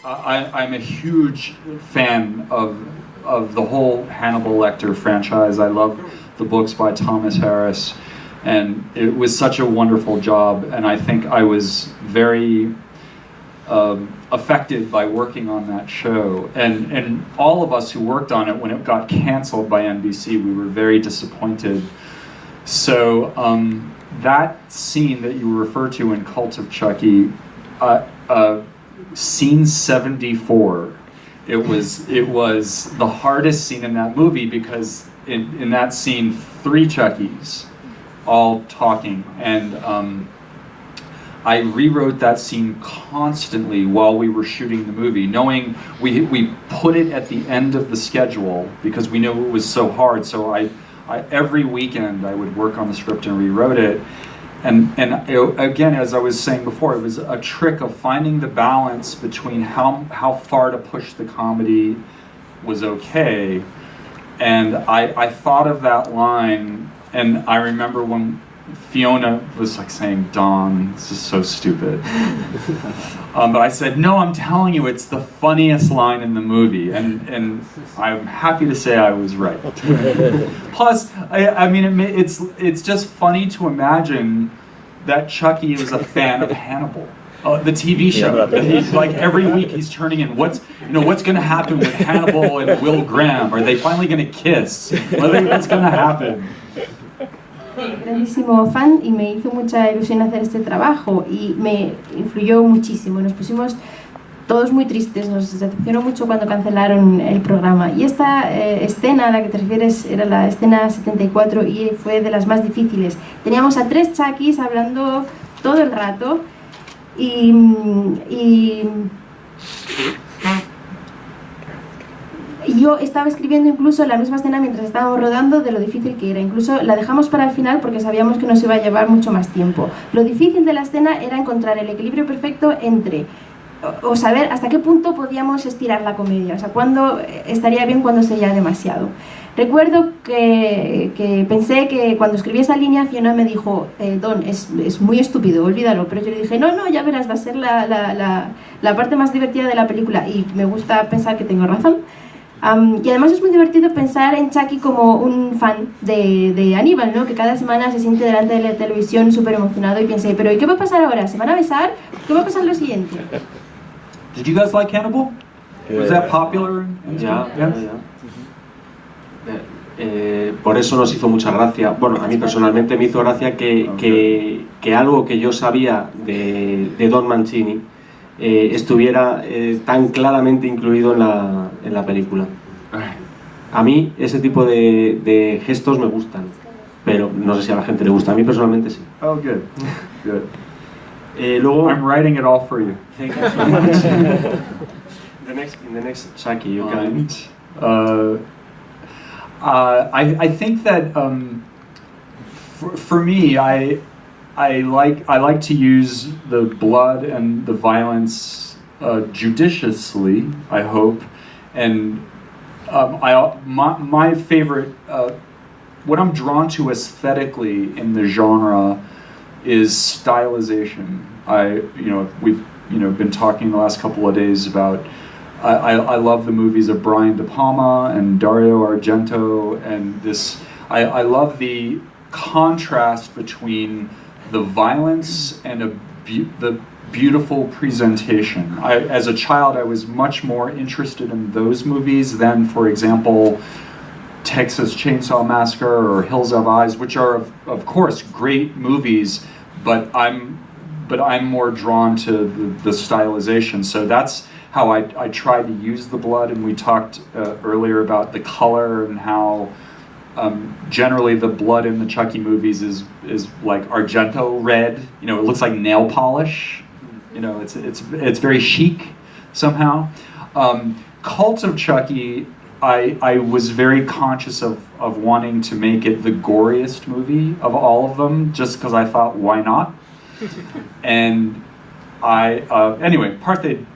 I'm a huge fan of the whole Hannibal Lecter franchise. I love the books by Thomas Harris, and it was such a wonderful job, and I think I was very affected by working on that show. And all of us who worked on it, when it got canceled by NBC, we were very disappointed. So that scene that you refer to in Cult of Chucky, scene 74, it was the hardest scene in that movie, because in that scene 3 Chuckies all talking, and I rewrote that scene constantly while we were shooting the movie, knowing we put it at the end of the schedule because we knew it was so hard. So I every weekend I would work on the script and rewrote it. And again, as I was saying before, it was a trick of finding the balance between how far to push the comedy was okay. And I thought of that line, and I remember when Fiona was like saying, "Don, this is so stupid." But I said, "No, I'm telling you, it's the funniest line in the movie," and I'm happy to say I was right. Plus, I mean, it's just funny to imagine that Chucky is a fan of Hannibal, the TV show. He's like every week he's turning in what's going to happen with Hannibal and Will Graham. Are they finally going to kiss? What's going to happen? Grandísimo fan, y me hizo mucha ilusión hacer este trabajo y me influyó muchísimo. Nos pusimos todos muy tristes, nos decepcionó mucho cuando cancelaron el programa. Y esta escena a la que te refieres era la escena 74 y fue de las más difíciles. Teníamos a 3 Chuckys hablando todo el rato y yo estaba escribiendo incluso la misma escena mientras estábamos rodando, de lo difícil que era. Incluso la dejamos para el final porque sabíamos que nos iba a llevar mucho más tiempo. Lo difícil de la escena era encontrar el equilibrio perfecto entre, o saber hasta qué punto podíamos estirar la comedia, o sea, cuándo estaría bien, cuándo sería demasiado. Recuerdo que pensé que cuando escribí esa línea, Fiona me dijo, Don, es muy estúpido, olvídalo. Pero yo le dije, no, ya verás, va a ser la parte más divertida de la película. Y me gusta pensar que tengo razón. Y además es muy divertido pensar en Chucky como un fan de Aníbal, ¿no? Que cada semana se siente delante de la televisión súper emocionado y piensa, pero ¿y qué va a pasar ahora? ¿Se van a besar? ¿Qué va a pasar lo siguiente? Did you guys like Hannibal? Was that popular? Yeah. Por eso nos hizo mucha gracia. Bueno, a mí personalmente me hizo gracia que algo que yo sabía de Don Mancini estuviera tan claramente incluido en la película. A mí ese tipo de gestos me gustan, pero no sé si a la gente le gusta. A mí personalmente sí. Oh, good. Good. Luego, I'm writing it all for you. Thank you so much. in the next Chucky, you can. I think that for me, I like to use the blood and the violence judiciously, I hope, and my favorite, what I'm drawn to aesthetically in the genre is stylization. We've been talking the last couple of days about. I love the movies of Brian De Palma and Dario Argento, and this. I love the contrast between the violence and the beautiful presentation. As a child, I was much more interested in those movies than, for example, Texas Chainsaw Massacre or Hills Have Eyes, which are of course great movies, but I'm more drawn to the stylization. So that's how I try to use the blood, and we talked earlier about the color and how generally the blood in the Chucky movies is like Argento red. It looks like nail polish. It's very chic somehow. Cult of Chucky, I was very conscious of wanting to make it the goriest movie of all of them, just because I thought, why not? And anyway, PARTE.